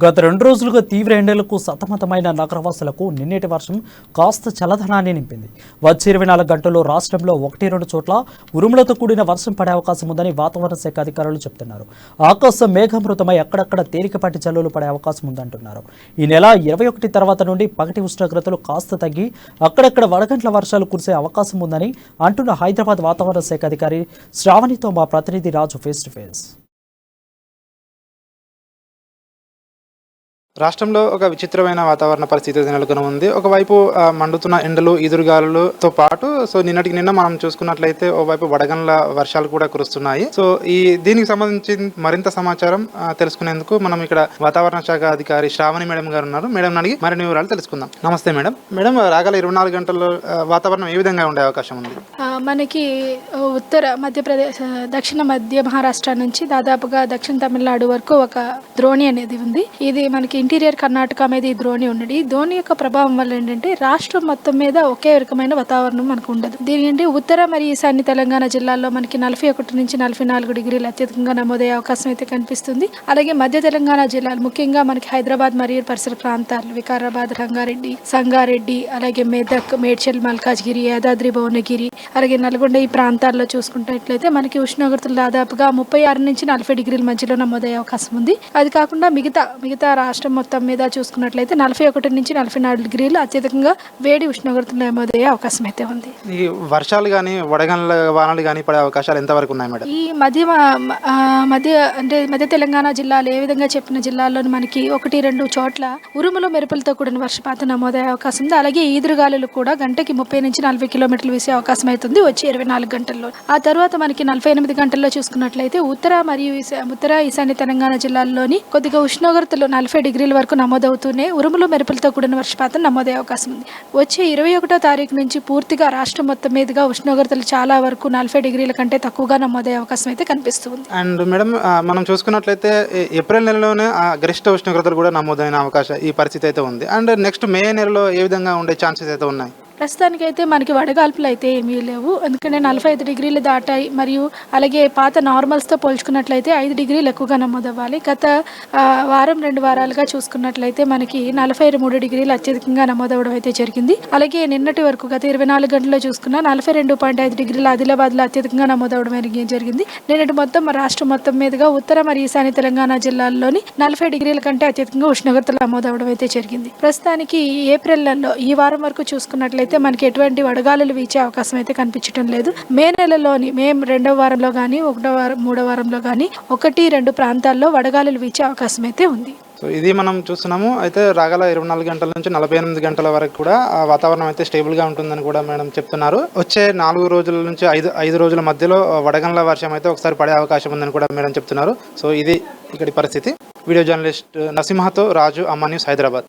గత 2 రోజులుగా తీవ్ర ఎండలకు సతమతమైన నగరవాసులకు నిన్నటి వర్షం కాస్త చల్లదనాన్ని నింపింది. వచ్చే 24 గంటల్లో రాష్ట్రంలో 1-2 చోట్ల ఉరుములతో కూడిన వర్షం పడే అవకాశం ఉందని వాతావరణ శాఖ అధికారులు చెబుతున్నారు. ఆకాశం మేఘామృతమై అక్కడక్కడ తేలికపాటి జల్లులు పడే అవకాశం ఉందంటున్నారు. ఈ నెల 21 తర్వాత నుండి పగటి ఉష్ణోగ్రతలు కాస్త తగ్గి అక్కడక్కడ వడగంట్ల వర్షాలు కురిసే అవకాశం ఉందని అంటున్న హైదరాబాద్ వాతావరణ శాఖ అధికారి శ్రావణితో మా ప్రతినిధి రాజు ఫేస్ టు ఫేస్. రాష్ట్రంలో ఒక విచిత్రమైన వాతావరణ పరిస్థితి నెలకొని ఉంది. ఒకవైపు మండుతున్న ఎండలు, ఈదురుగాలులతో పాటు నిన్నటికి నిన్న మనం చూసుకున్నట్లయితే ఓవైపు వడగండ్ల వర్షాలు కూడా కురుస్తున్నాయి. దీనికి సంబంధించి మరింత సమాచారం తెలుసుకునేందుకు మనం ఇక్కడ వాతావరణ శాఖ అధికారి శ్రావణి మేడం గారు ఉన్నారు. మేడం అడిగి మరిన్ని వివరాలు తెలుసుకుందాం. నమస్తే మేడం. మేడం, రాగల 24 గంటల్లో వాతావరణం ఏ విధంగా ఉండే అవకాశం ఉంది? మనకి ఉత్తర మధ్యప్రదేశ్, దక్షిణ మధ్య మహారాష్ట్ర నుంచి దాదాపుగా దక్షిణ తమిళనాడు వరకు ఒక ద్రోణి అనేది ఉంది. ఇది మనకి ఇంటీరియర్ కర్ణాటక మీద ఈ ద్రోణి ఉన్నది. ఈ ద్రోణి యొక్క ప్రభావం వల్ల ఏంటంటే రాష్ట్రం మొత్తం మీద ఒకే రకమైన వాతావరణం మనకు ఉండదు. దీని ఉత్తర మరియు ఈశాన్య తెలంగాణ జిల్లాల్లో మనకి 41 నుంచి 44 డిగ్రీలు అత్యధికంగా నమోదయ్యే అవకాశం అయితే కనిపిస్తుంది. అలాగే మధ్య తెలంగాణ జిల్లాలు, ముఖ్యంగా మనకి హైదరాబాద్ మరియు పరిసర ప్రాంతాలు, వికారాబాద్, రంగారెడ్డి, సంగారెడ్డి, అలాగే మెదక్, మేడ్చల్, మల్కాజ్గిరి, యాదాద్రి, భువనగిరి, అలాగే నల్గొండ ఈ ప్రాంతాల్లో చూసుకున్నట్లయితే మనకి ఉష్ణోగ్రతలు దాదాపుగా 36 నుంచి 40 డిగ్రీల మధ్యలో నమోదయ్యే అవకాశం ఉంది. అది కాకుండా మిగతా రాష్ట్రం మొత్తం మీద చూసుకున్నట్లయితే 41 నుంచి 44 డిగ్రీలు అత్యధికంగా వేడి ఉష్ణోగ్రతలు నమోదయ్యే అవకాశం అయితే ఉంది. ఈ వర్షాలు కానీ వడగండ్ల వానలు కానీ పడే అవకాశాలు ఎంతవరకు ఉన్నాయి మేడం? ఈ మధ్య తెలంగాణ జిల్లాలు ఏ విధంగా చెప్పిన జిల్లాల్లో మనకి 1-2 చోట్ల ఉరుములు మెరుపులతో కూడిన వర్షపాతం నమోదయ్యే అవకాశం ఉంది. అలాగే ఈదురుగాలులు కూడా గంటకి 30 నుంచి 40 కిలోమీటర్లు వీసే అవకాశం అవుతుంది వచ్చే 24 గంటల్లో. ఆ తర్వాత మనకి 48 గంటల్లో చూసుకున్నట్లయితే ఉత్తర ఈశాన్య తెలంగాణ జిల్లాల్లోని కొద్దిగా ఉష్ణోగ్రతలు 40 డిగ్రీల వరకు నమోదవుతూనే ఉరుములు మెరుపులతో కూడిన వర్షపాతం నమోదయ్యే అవకాశం ఉంది. వచ్చే 21వ తారీఖు నుంచి పూర్తిగా రాష్ట్రం మొత్తం మీదుగా ఉష్ణోగ్రతలు చాలా వరకు 40 డిగ్రీల కంటే తక్కువగా నమోదయ్యే అవకాశం అయితే కనిపిస్తుంది. అండ్ మేడం, మనం చూసుకున్నట్లయితే ఏప్రిల్ నెలలోనే గరిష్ట ఉష్ణోగ్రతలు కూడా నమోదైన అవకాశం ఈ పరిస్థితి అయితే ఉంది. అండ్ నెక్స్ట్ మే నెలలో ఏ విధంగా ఉండే ఛాన్సెస్ అయితే ఉన్నాయి? ప్రస్తుతానికైతే మనకి వడగాల్పులు అయితే ఏమీ లేవు. ఎందుకంటే 45 డిగ్రీలు దాటాయి. మరియు అలాగే పాత నార్మల్స్తో పోల్చుకున్నట్లయితే 5 డిగ్రీలు ఎక్కువగా నమోదవ్వాలి. గత వారం 2 వారాలుగా చూసుకున్నట్లయితే మనకి 43 డిగ్రీలు అత్యధికంగా నమోదవడం అయితే జరిగింది. అలాగే నిన్నటి వరకు గత 24 గంటల్లో చూసుకున్న 42.5 డిగ్రీలు ఆదిలాబాద్లో అత్యధికంగా నమోదవడం జరిగింది. నిన్నటి మొత్తం రాష్ట్రం మొత్తం మీదుగా ఉత్తర మరియు ఈశాన్య తెలంగాణ జిల్లాల్లోని 40 డిగ్రీల కంటే అత్యధికంగా ఉష్ణోగ్రతలు నమోదవడం అయితే జరిగింది. ప్రస్తుతానికి ఏప్రిల్ నెలలో ఈ వారం వరకు చూసుకున్నట్లయితే మనకి ఎటువంటి వడగాలులు వీచే అవకాశం అయితే కనిపించడం లేదు. మే నెలలోని మే 2వ వారంలో కానీ 3వ వారంలో కానీ 1-2 ప్రాంతాల్లో వడగాలులు వీచే అవకాశం అయితే ఉంది. ఇది మనం చూస్తున్నాము. అయితే రాగల 24 గంటల నుంచి 48 గంటల వరకు కూడా వాతావరణం అయితే స్టేబుల్గా ఉంటుందని కూడా మేడం చెప్తున్నారు. వచ్చే 4 రోజుల నుంచి 5 రోజుల మధ్యలో వడగండ్ల వర్షం అయితే ఒకసారి పడే అవకాశం ఉందని కూడా మేడం చెప్తున్నారు. ఇది ఇక్కడి పరిస్థితి. వీడియో జర్నలిస్ట్ నరసింహతో రాజు, అమ్మ న్యూస్, హైదరాబాద్.